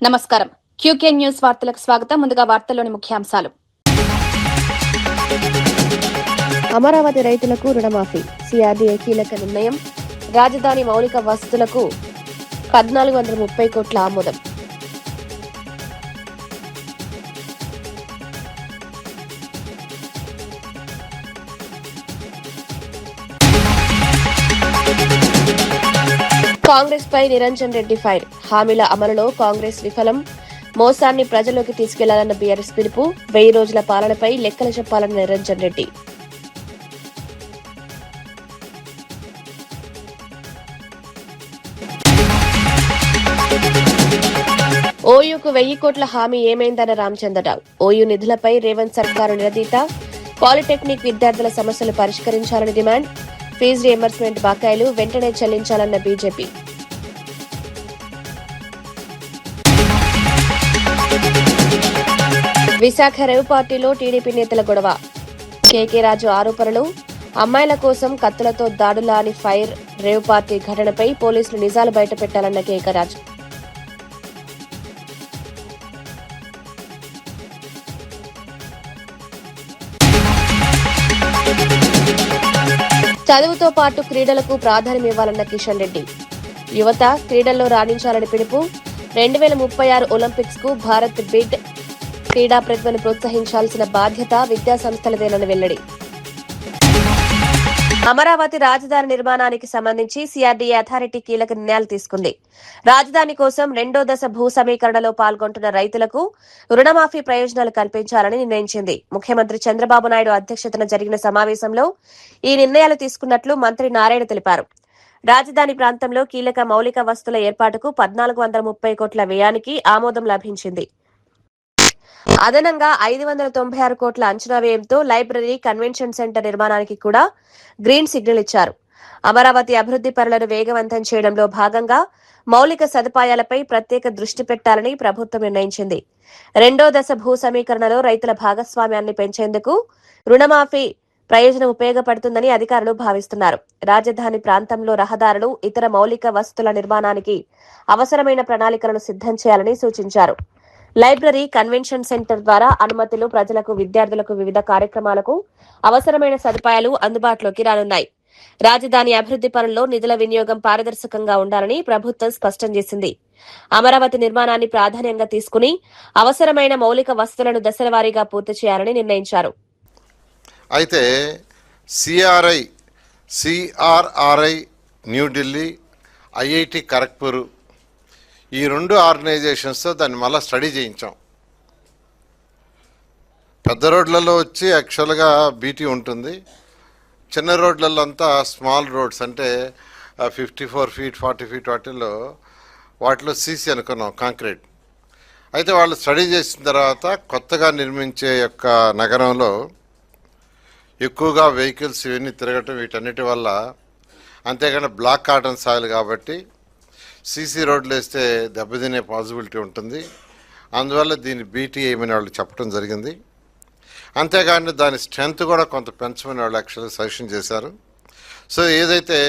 నమస్కారం. QK news వార్తలకు స్వాగతం. ముందుగా వార్తల్లోని ముఖ్యాంశాలు. అమరావతి రైతులకు రుణమాఫీ, సిఆర్డీఏ కీలక నిర్ణయం. రాజధాని మౌలిక వసతులకు 1430 కోట్ల ఆమోదం. కాంగ్రెస్ పై నిరంజన్ రెడ్డి ఫైర్. హామీల అమలులో కాంగ్రెస్ విఫలం. మోసాన్ని ప్రజల్లోకి తీసుకెళ్లాలన్న బీఆర్ఎస్ పిలుపు. 1000 రోజుల పాలనపై లెక్కలు చెప్పాలన్న నిరంజన్ రెడ్డి. ఓయూకు 1000 కోట్ల హామీ ఏమైందన్న రామచంద్రరావు. ఓయూ నిధులపై రేవంత్ సర్కారు నిలదీత. పాలిటెక్నిక్ విద్యార్థుల సమస్యలు పరిష్కరించాలని డిమాండ్. ఫీజు రియంబర్స్మెంట్ బకాయిలు వెంటనే చెల్లించాలన్న బీజేపీ. విశాఖ రేవ్ పార్టీలో టీడీపీ నేతల గొడవ. కేకే రాజు ఆరోపణలు. అమ్మాయిల కోసం కత్తులతో దాడులా అని ఫైర్. రేవ్ పార్టీ ఘటనపై పోలీసులు నిజాలు బయటపెట్టాలన్న కేకే రాజు. చదువుతో పాటు క్రీడలకు ప్రాధాన్యమివ్వాలన్న కిషన్ రెడ్డి. యువత క్రీడల్లో రాణించాలని పిలుపు. 2036 ఒలింపిక్స్ కు భారత్ బిడ్. క్రీడా ప్రతిభను ప్రోత్సహించాల్సిన బాధ్యత విద్యాసంస్థలదేనని వెల్లడి. అమరావతి రాజధాని నిర్మాణానికి సంబంధించి సిఆర్డీఏ అథారిటీ కీలక నిర్ణయాలు తీసుకుంది. రాజధాని కోసం 2వ దశ భూ సమీకరణలో పాల్గొంటున్న రైతులకు రుణమాఫీ ప్రయోజనాలు కల్పించాలని నిర్ణయించింది. ముఖ్యమంత్రి చంద్రబాబు నాయుడు అధ్యక్షతన జరిగిన సమావేశంలో ఈ నిర్ణయాలు తీసుకున్నట్లు మంత్రి నారాయణ తెలిపారు. రాజధాని ప్రాంతంలో కీలక మౌలిక వసతుల ఏర్పాటుకు 1430 కోట్ల వ్యయానికి ఆమోదం లభించింది. అదనంగా 596 కోట్ల అంచనా వ్యయంతో లైబ్రరీ, కన్వెన్షన్ సెంటర్ నిర్మాణానికి కూడా గ్రీన్ సిగ్నల్ ఇచ్చారు. అమరావతి అభివృద్ది పనులను వేగవంతం చేయడంలో భాగంగా మౌలిక సదుపాయాలపై ప్రత్యేక దృష్టి పెట్టాలని ప్రభుత్వం నిర్ణయించింది. 2వ దశ భూ సమీకరణలో రైతుల భాగస్వామ్యాన్ని పెంచేందుకు రుణమాఫీ ప్రయోజనం ఉపయోగపడుతుందని అధికారులు భావిస్తున్నారు. రాజధాని ప్రాంతంలో రహదారులు, ఇతర మౌలిక వసతుల నిర్మాణానికి అవసరమైన ప్రణాళికలను సిద్ధం చేయాలని సూచించారు. లైబ్రరీ, కన్వెన్షన్ సెంటర్ ద్వారా అనుమతులు ప్రజలకు, విద్యార్థులకు వివిధ కార్యక్రమాలకు అవసరమైన సదుపాయాలు అందుబాటులోకి రానున్నాయి. రాజధాని అభివృద్ది పనుల్లో నిధుల వినియోగం పారదర్శకంగా ఉండాలని ప్రభుత్వం స్పష్టం చేసింది. అమరావతి నిర్మాణాన్ని ప్రాధాన్యంగా తీసుకుని అవసరమైన మౌలిక వసతులను దశలవారీగా పూర్తి చేయాలని నిర్ణయించారు. అయితే సిఆర్ఆర్ఐ న్యూఢిల్లీ, ఐఐటి ఖరగ్పూర్ ఈ 2 ఆర్గనైజేషన్స్తో దాన్ని మళ్ళీ స్టడీ చేయించాం. పెద్ద రోడ్లలో వచ్చి యాక్చువల్గా బీటీ ఉంటుంది. చిన్న రోడ్లలో అంతా స్మాల్ రోడ్స్ అంటే 54 ఫీట్ 40 ఫీట్ వాటిలో సీసీ అనుకున్నాం, కాంక్రీట్. అయితే వాళ్ళు స్టడీ చేసిన తర్వాత కొత్తగా నిర్మించే యొక్క నగరంలో ఎక్కువగా వెహికల్స్ ఇవన్నీ తిరగటం, వీటన్నిటి వల్ల అంతేగాని బ్లాక్ కాటన్ సాయిల్ కాబట్టి సీసీ రోడ్లు వేస్తే దెబ్బతినే పాసిబిలిటీ ఉంటుంది. అందువల్ల దీన్ని బీటీ ఏమని వాళ్ళు చెప్పడం జరిగింది. అంతేగాని దాని స్ట్రెంత్ కూడా కొంత పెంచమని వాళ్ళు యాక్చువల్గా సజెషన్ చేశారు. సో ఏదైతే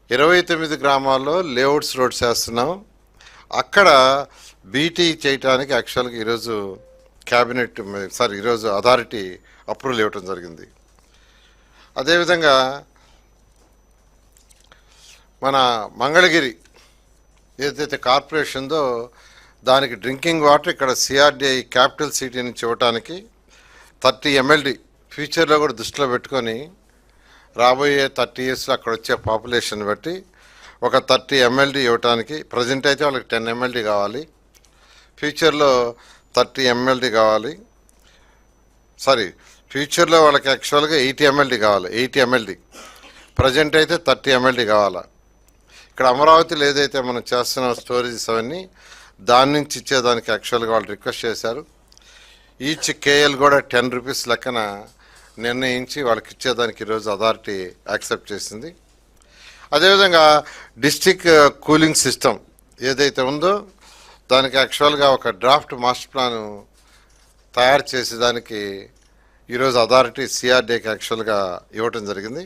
29 గ్రామాల్లో లేఅవుట్స్ రోడ్స్ వేస్తున్నాం, అక్కడ బీటీ చేయడానికి యాక్చువల్గా ఈరోజు అథారిటీ అప్రూవల్ ఇవ్వటం జరిగింది. అదేవిధంగా మన మంగళగిరి ఏదైతే కార్పొరేషన్దో దానికి డ్రింకింగ్ వాటర్ ఇక్కడ సిఆర్డీఐ క్యాపిటల్ సిటీ నుంచి ఇవ్వటానికి 30 MLD ఫ్యూచర్లో కూడా దృష్టిలో పెట్టుకొని రాబోయే 30 yearsలో అక్కడ వచ్చే పాపులేషన్ బట్టి ఒక 30 MLD ఇవ్వటానికి, ప్రజెంట్ అయితే వాళ్ళకి 10 MLD కావాలి, ఫ్యూచర్లో 30 MLD కావాలి. ఫ్యూచర్లో వాళ్ళకి యాక్చువల్గా 80 MLD కావాలి. 80 MLD ప్రజెంట్ అయితే 30 MLD కావాలా. ఇక్కడ అమరావతిలో ఏదైతే మనం చేస్తున్న స్టోరేజెస్ అవన్నీ దాని నుంచి ఇచ్చేదానికి యాక్చువల్గా వాళ్ళు రిక్వెస్ట్ చేశారు. ఈచ్ కేఎల్ కూడా 10 రూపీస్ లెక్కన నిర్ణయించి వాళ్ళకి ఇచ్చేదానికి ఈరోజు అథారిటీ యాక్సెప్ట్ చేసింది. అదేవిధంగా డిస్ట్రిక్ట్ కూలింగ్ సిస్టమ్ ఏదైతే ఉందో దానికి యాక్చువల్గా ఒక డ్రాఫ్ట్ మాస్టర్ ప్లాను తయారు చేసేదానికి ఈరోజు అథారిటీ సిఆర్డీకి యాక్చువల్గా ఇవ్వటం జరిగింది.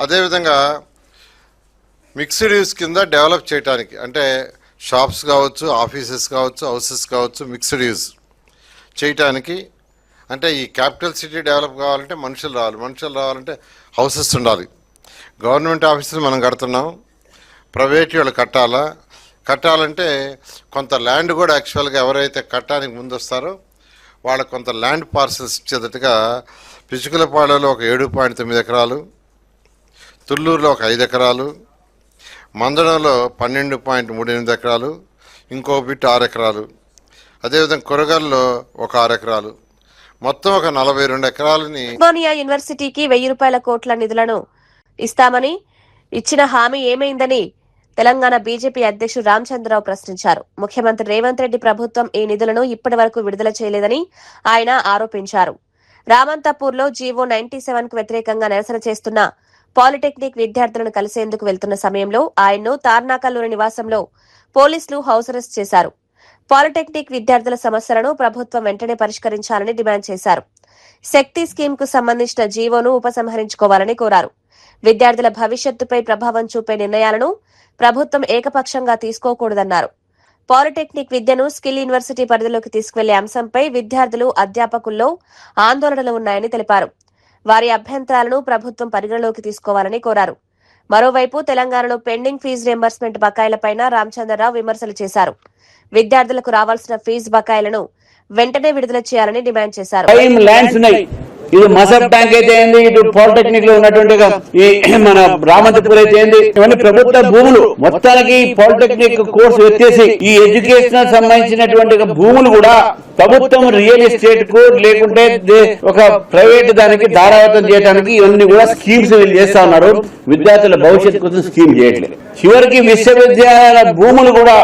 అదేవిధంగా మిక్స్డ్ యూస్ కింద డెవలప్ చేయడానికి అంటే షాప్స్ కావచ్చు, ఆఫీసెస్ కావచ్చు, హౌసెస్ కావచ్చు, మిక్స్డ్ యూజ్ చేయటానికి. అంటే ఈ క్యాపిటల్ సిటీ డెవలప్ కావాలంటే మనుషులు రావాలంటే హౌసెస్ ఉండాలి. గవర్నమెంట్ ఆఫీసులు మనం కడుతున్నాం, ప్రైవేట్ వాళ్ళు కట్టాలంటే కొంత ల్యాండ్ కూడా యాక్చువల్గా ఎవరైతే కట్టడానికి ముందు వస్తారో వాళ్ళకు కొంత ల్యాండ్ పార్సల్స్ ఇచ్చేటట్టుగా పిచుకులపాడులో ఒక 7.9 ఎకరాలు, తుళ్ళూరులో ఒక 5 ఎకరాలు, మందడంలో 12.38 ఎకరాలు, ఇంకో బిట్ 6 ఎకరాలు, అదేవిధంగా కొరగల్లో ఒక 6 ఎకరాలు, మొత్తం ఒక 42 ఎకరాలని. ఉస్మానియా యూనివర్సిటీకి 1000 కోట్ల నిధులను ఇస్తామని ఇచ్చిన హామీ ఏమైందని తెలంగాణ బీజేపీ అధ్యక్షుడు రామచంద్రరావు ప్రశ్నించారు. ముఖ్యమంత్రి రేవంత్ రెడ్డి ప్రభుత్వం ఈ నిధులను ఇప్పటి వరకు విడుదల చేయలేదని ఆయన ఆరోపించారు. రామంతపూర్లో జీవో 97 కు వ్యతిరేకంగా నిరసన చేస్తున్న పాలిటెక్నిక్ విద్యార్థులను కలిసేందుకు వెళ్తున్న సమయంలో ఆయన్ను తార్నాకల్లోని నివాసంలో పోలీసులు హౌస్ అరెస్ట్ చేశారు. పాలిటెక్నిక్ విద్యార్థుల సమస్యలను ప్రభుత్వం వెంటనే పరిష్కరించాలని డిమాండ్ చేశారు. శక్తి స్కీమ్ కు సంబంధించిన జీవోను ఉపసంహరించుకోవాలని కోరారు. విద్యార్థుల భవిష్యత్తుపై ప్రభావం చూపే నిర్ణయాలను ప్రభుత్వం ఏకపక్షంగా తీసుకోకూడదన్నారు. పాలిటెక్నిక్ విద్యను స్కిల్ యూనివర్సిటీ పరిధిలోకి తీసుకువెళ్లే అంశంపై విద్యార్థులు, అధ్యాపకుల్లో ఆందోళనలు ఉన్నాయని తెలిపారు. వారి అభ్యంతరాలను ప్రభుత్వం పరిగణలోకి తీసుకోవాలని కోరారు. మరోవైపు తెలంగాణలో పెండింగ్ ఫీజు రియంబర్స్మెంట్ బకాయిలపైన రామచంద్రరావు విమర్శలు చేశారు. విద్యార్థులకు రావాల్సిన ఫీజు బకాయిలను వెంటనే విడుదల చేయాలని డిమాండ్ చేశారు. ఇటు మసబ్ బ్యాంక్ అయితే ఏంది, ఇటు పాలిటెక్నిక్ లో ఉన్నటువంటి మన రామంతపూర్ అయితే ఏంది, ఇవన్నీ ప్రభుత్వ భూములు. మొత్తానికి పాలిటెక్నిక్ కోర్సు వచ్చేసి ఈ ఎడ్యుకేషన్ సంబంధించినటువంటి భూములు కూడా ప్రభుత్వం రియల్ ఎస్టేట్ కు లేకుంటే ఒక ప్రైవేట్ దానికి దారావతం చేయడానికి ఇవన్నీ కూడా స్కీమ్స్ వీళ్ళు చేస్తా ఉన్నారు. విద్యార్థుల భవిష్యత్తు కోసం స్కీమ్ చేయట్లేదు. చివరికి విశ్వవిద్యాలయాల భూములు కూడా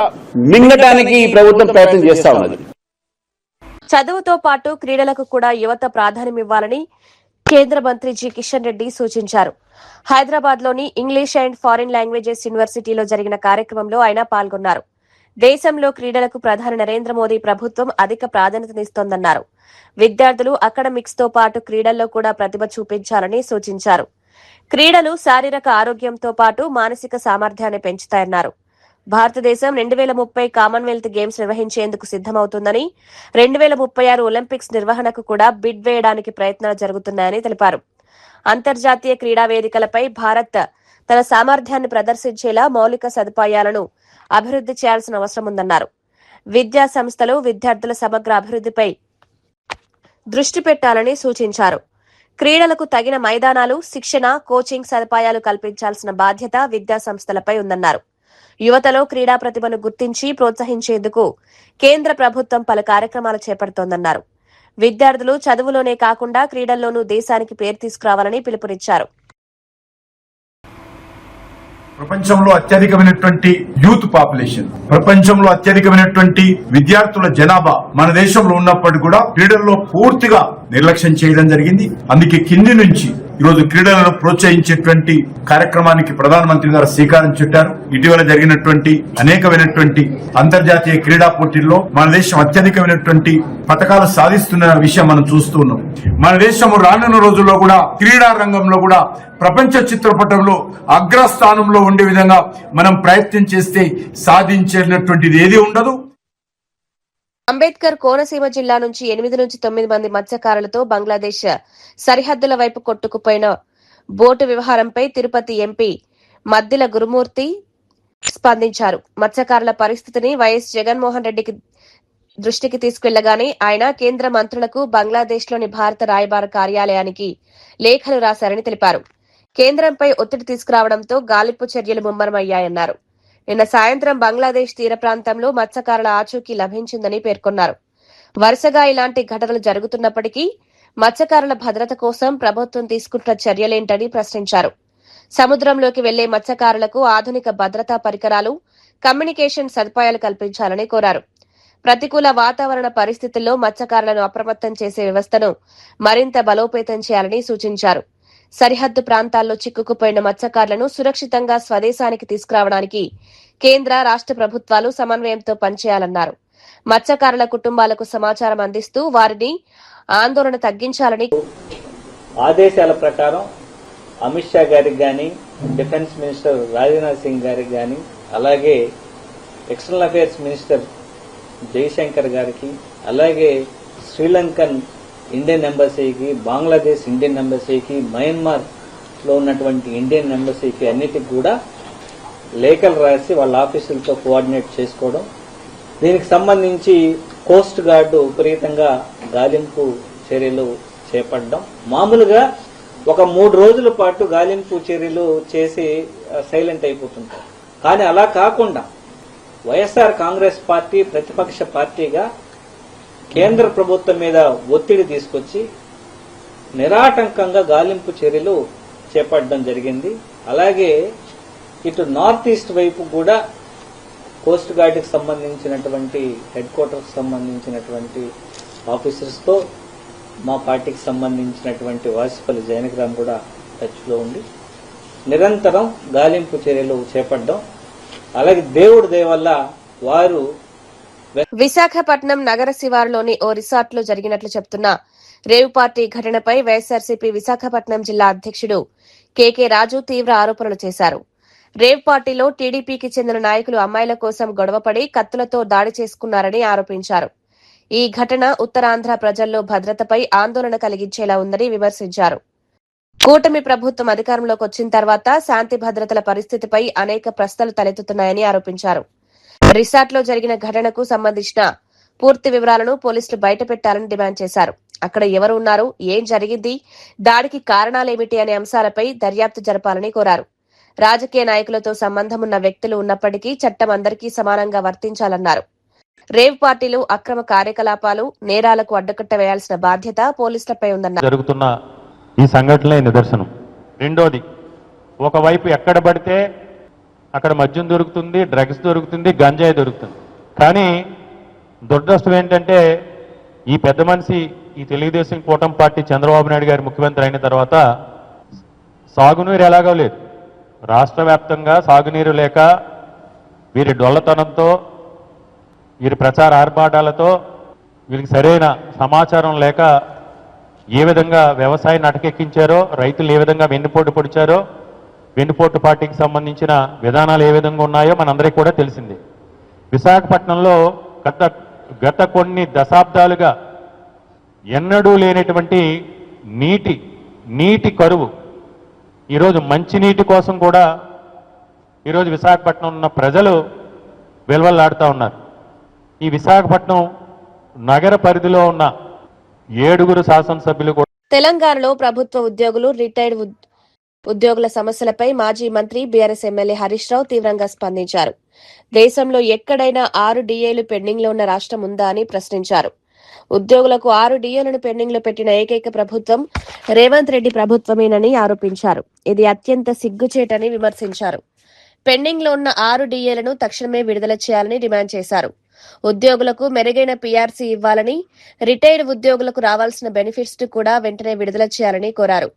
మింగటానికి ఈ ప్రభుత్వం ప్రయత్నం చేస్తా ఉన్నది. చదువుతో పాటు క్రీడలకు కూడా యువత ప్రాధాన్యమివ్వాలని కేంద్ర మంత్రి జి కిషన్ రెడ్డి సూచించారు. హైదరాబాద్ లోని ఇంగ్లీష్ అండ్ ఫారిన్ లాంగ్వేజెస్ యూనివర్సిటీలో జరిగిన కార్యక్రమంలో ఆయన పాల్గొన్నారు. దేశంలో క్రీడలకు ప్రధాని నరేంద్ర మోదీ ప్రభుత్వం అధిక ప్రాధాన్యతనిస్తోందన్నారు. విద్యార్థులు అకాడమిక్స్ తో పాటు క్రీడల్లో కూడా ప్రతిభ చూపించాలని సూచించారు. క్రీడలు శారీరక ఆరోగ్యంతో పాటు మానసిక సామర్థ్యాన్ని పెంచుతాయన్నారు. భారతదేశం 2030 కామన్వెల్త్ గేమ్స్ నిర్వహించేందుకు సిద్దమవుతుందని, 2036 ఒలింపిక్స్ నిర్వహణకు కూడా బిడ్ వేయడానికి ప్రయత్నాలు జరుగుతున్నాయని తెలిపారు. అంతర్జాతీయ క్రీడా వేదికలపై భారత్ తన సామర్థ్యాన్ని ప్రదర్శించేలా మౌలిక సదుపాయాలను అభివృద్ది చేయాల్సిన అవసరం ఉందన్నారు. విద్యా సంస్థలు విద్యార్థుల సమగ్ర అభివృద్దిపై దృష్టి పెట్టాలని సూచించారు. క్రీడలకు తగిన మైదానాలు, శిక్షణ, కోచింగ్ సదుపాయాలు కల్పించాల్సిన బాధ్యత విద్యా సంస్థలపై ఉందన్నారు. యువతలో క్రీడా ప్రతిభను గుర్తించి ప్రోత్సహించేందుకు కేంద్ర ప్రభుత్వం పలు కార్యక్రమాలు చేపడుతోందన్నారు. విద్యార్థులు చదువులోనే కాకుండా క్రీడల్లోనూ దేశానికి పేరు తీసుకురావాలని పిలుపునిచ్చారు. ప్రపంచంలో అత్యధికమైనటువంటి యూత్ పాపులేషన్, ప్రపంచంలో అత్యధికమైనటువంటి విద్యార్థుల జనాభా మన దేశంలో ఉన్నప్పటికీ కూడా క్రీడల్లో పూర్తిగా నిర్లక్ష్యం చేయడం జరిగింది. అందుకే కింది నుంచి ఈరోజు క్రీడలను ప్రోత్సహించేటువంటి కార్యక్రమానికి ప్రధానమంత్రి గారు శ్రీకారం చుట్టారు. ఇటీవల జరిగినటువంటి అనేకమైనటువంటి అంతర్జాతీయ క్రీడా పోటీల్లో మన దేశం అత్యధికమైనటువంటి పథకాలు సాధిస్తున్న విషయం మనం చూస్తూ ఉన్నాం. మన దేశం రానున్న రోజుల్లో కూడా క్రీడా రంగంలో కూడా ప్రపంచ చిత్రపటంలో అగ్రస్థానంలో ఉండే విధంగా మనం ప్రయత్నం చేస్తే సాధించేటటువంటిది ఏది ఉండదు. అంబేద్కర్ కోనసీమ జిల్లా నుంచి 8 నుంచి 9 మంది మత్స్యకారులతో బంగ్లాదేశ్ సరిహద్దుల వైపు కొట్టుకుపోయిన బోటు వ్యవహారంపై తిరుపతి ఎంపీ మద్దిల గురుమూర్తి స్పందించారు. మత్స్యకారుల పరిస్థితిని వైఎస్ జగన్మోహన్ రెడ్డికి దృష్టికి తీసుకెళ్లగానే ఆయన కేంద్ర మంత్రులకు బంగ్లాదేశ్లోని భారత రాయబార కార్యాలయానికి లేఖలు రాశారని తెలిపారు. కేంద్రంపై ఒత్తిడి తీసుకురావడంతో గాలింపు చర్యలు ముమ్మరమయ్యాయన్నారు. నిన్న సాయంత్రం బంగ్లాదేశ్ తీర ప్రాంతంలో మత్స్యకారుల ఆచూకీ లభించిందని పేర్కొన్నారు. వరుసగా ఇలాంటి ఘటనలు జరుగుతున్నప్పటికీ మత్స్యకారుల భద్రత కోసం ప్రభుత్వం తీసుకుంటున్న చర్యలేంటని ప్రశ్నించారు. సముద్రంలోకి వెళ్లే మత్స్యకారులకు ఆధునిక భద్రతా పరికరాలు, కమ్యూనికేషన్ సదుపాయాలు కల్పించాలని కోరారు. ప్రతికూల వాతావరణ పరిస్థితుల్లో మత్స్యకారులను అప్రమత్తం చేసే వ్యవస్థను మరింత బలోపేతం చేయాలని సూచించారు. సరిహద్దు ప్రాంతాల్లో చిక్కుకుపోయిన మత్స్యకారులను సురక్షితంగా స్వదేశానికి తీసుకురావడానికి కేంద్ర, రాష్ట్ర ప్రభుత్వాలు సమన్వయంతో పనిచేయాలన్నారు. మత్స్యకారుల కుటుంబాలకు సమాచారం అందిస్తూ వారిని ఆందోళన తగ్గించాలని ఆదేశాల ప్రకారం అమిత్ షా గారికి గాని, డిఫెన్స్ మినిస్టర్ రాజ్నాథ్ సింగ్ గారికి గాని, అలాగే ఎక్స్టర్నల్ అఫైర్స్ మినిస్టర్ జయశంకర్ గారికి, అలాగే శ్రీలంకన్ ఇండియన్ ఎంబసీకి, బంగ్లాదేశ్ ఇండియన్ ఎంబసీకి, మయన్మార్లో ఉన్నటువంటి ఇండియన్ ఎంబసీకి అన్నిటికి కూడా లేఖలు రాసి వాళ్ళ ఆఫీసులతో కోఆర్డినేట్ చేసుకోవడం, దీనికి సంబంధించి కోస్ట్ గార్డు విపరీతంగా గాలింపు చర్యలు చేపట్టడం. మామూలుగా ఒక 3 రోజుల పాటు గాలింపు చర్యలు చేసి సైలెంట్ అయిపోతుంటారు. కానీ అలా కాకుండా వైఎస్ఆర్ కాంగ్రెస్ పార్టీ ప్రతిపక్ష పార్టీగా కేంద్ర ప్రభుత్వం మీద ఒత్తిడి తీసుకొచ్చి నిరాటంకంగా గాలింపు చర్యలు చేపట్టడం జరిగింది. అలాగే ఇటు నార్త్ ఈస్ట్ వైపు కూడా కోస్ట్ గార్డ్కి సంబంధించినటువంటి హెడ్ క్వార్టర్కి సంబంధించినటువంటి ఆఫీసర్స్తో మా పార్టీకి సంబంధించినటువంటి వాసిపల్లి జైనగ్రామ్ కూడా టచ్లో ఉండి నిరంతరం గాలింపు చర్యలు చేపట్టడం. అలాగే దేవుడి దయ వల్ల వారు విశాఖపట్నం నగర శివారులోని ఓ రిసార్ట్ లో జరిగినట్లు చెప్తున్న రేవ్ పార్టీ ఘటనపై వైఎస్ఆర్సీపీ విశాఖపట్నం జిల్లా అధ్యక్షుడు కెకే రాజు తీవ్ర ఆరోపణలు చేశారు. రేవ్ పార్టీలో టీడీపీకి చెందిన నాయకులు అమ్మాయిల కోసం గొడవపడి కత్తులతో దాడి చేసుకున్నారని ఆరోపించారు. ఈ ఘటన ఉత్తరాంధ్ర ప్రజల్లో భద్రతపై ఆందోళన కలిగించేలా ఉందని విమర్శించారు. కూటమి ప్రభుత్వం అధికారంలోకి వచ్చిన తర్వాత శాంతి భద్రతల పరిస్థితిపై అనేక ప్రశ్నలు తలెత్తుతున్నాయని ఆరోపించారు. రిసార్ట్లో జరిగిన ఘటనకు సంబంధించిన పూర్తి వివరాలను పోలీసులు బయటపెట్టాలని డిమాండ్ చేశారు. అక్కడ ఎవరు ఉన్నారు, ఏం జరిగింది, దాడికి కారణాలేమిటి అనే అంశాలపై దర్యాప్తు జరపాలని కోరారు. రాజకీయ నాయకులతో సంబంధం ఉన్న వ్యక్తులు ఉన్నప్పటికీ చట్టం అందరికీ సమానంగా వర్తించాలన్నారు. రేవ్ పార్టీలు అక్రమ కార్యకలాపాలు, నేరాలకు అడ్డుకట్ట వేయాల్సిన బాధ్యత పోలీసులపై ఉందన్నారు. జరుగుతున్న ఈ సంఘటనలే నిదర్శనం. రెండోది, ఒకవైపు ఎక్కడ పడితే అక్కడ మద్యం దొరుకుతుంది, డ్రగ్స్ దొరుకుతుంది, గంజాయి దొరుకుతుంది. కానీ దురదృష్టం ఏంటంటే ఈ పెద్ద మనిషి, ఈ తెలుగుదేశం కూటమి పార్టీ చంద్రబాబు నాయుడు గారి ముఖ్యమంత్రి అయిన తర్వాత సాగునీరు ఎలాగో లేదు. రాష్ట్ర వ్యాప్తంగా సాగునీరు లేక వీరి డొల్లతనంతో, వీరి ప్రచార ఆర్భాటాలతో, వీరికి సరైన సమాచారం లేక ఏ విధంగా వ్యవసాయాన్ని అటకెక్కించారో, రైతులు ఏ విధంగా వెన్నుపోటు పొడిచారో, వెన్నుపోటు పార్టీకి సంబంధించిన విధానాలు ఏ విధంగా ఉన్నాయో మనందరికీ కూడా తెలిసింది. విశాఖపట్నంలో గత కొన్ని దశాబ్దాలుగా ఎన్నడూ లేనటువంటి నీటి కరువు. ఈరోజు మంచినీటి కోసం కూడా ఈరోజు విశాఖపట్నం ఉన్న ప్రజలు వెల్వల్లాడుతూ ఉన్నారు. ఈ విశాఖపట్నం నగర పరిధిలో ఉన్న 7 శాసనసభ్యులు కూడా తెలంగాణలో ప్రభుత్వ ఉద్యోగులు, రిటైర్డ్ ఉద్యోగుల సమస్యలపై మాజీ మంత్రి బీఆర్ఎస్ ఎమ్మెల్యే హరీష్ రావు తీవ్రంగా స్పందించారు. దేశంలో ఎక్కడైనా 6 డిఏలు పెండింగ్ లో ఉన్న రాష్ట్రం ఉందా అని ప్రశ్నించారు. ఉద్యోగులకు 6 డిఏలను పెండింగ్ లో పెట్టిన ఏకైక ప్రభుత్వం రేవంత్ రెడ్డి ప్రభుత్వమేనని ఆరోపించారు. ఇది అత్యంత సిగ్గుచేటని విమర్శించారు. పెండింగ్ లో ఉన్న 6 డిఏలను తక్షణమే విడుదల చేయాలని డిమాండ్ చేశారు. ఉద్యోగులకు మెరుగైన పీఆర్సీ ఇవ్వాలని, రిటైర్డ్ ఉద్యోగులకు రావాల్సిన బెనిఫిట్స్ కూడా వెంటనే విడుదల చేయాలని కోరారు.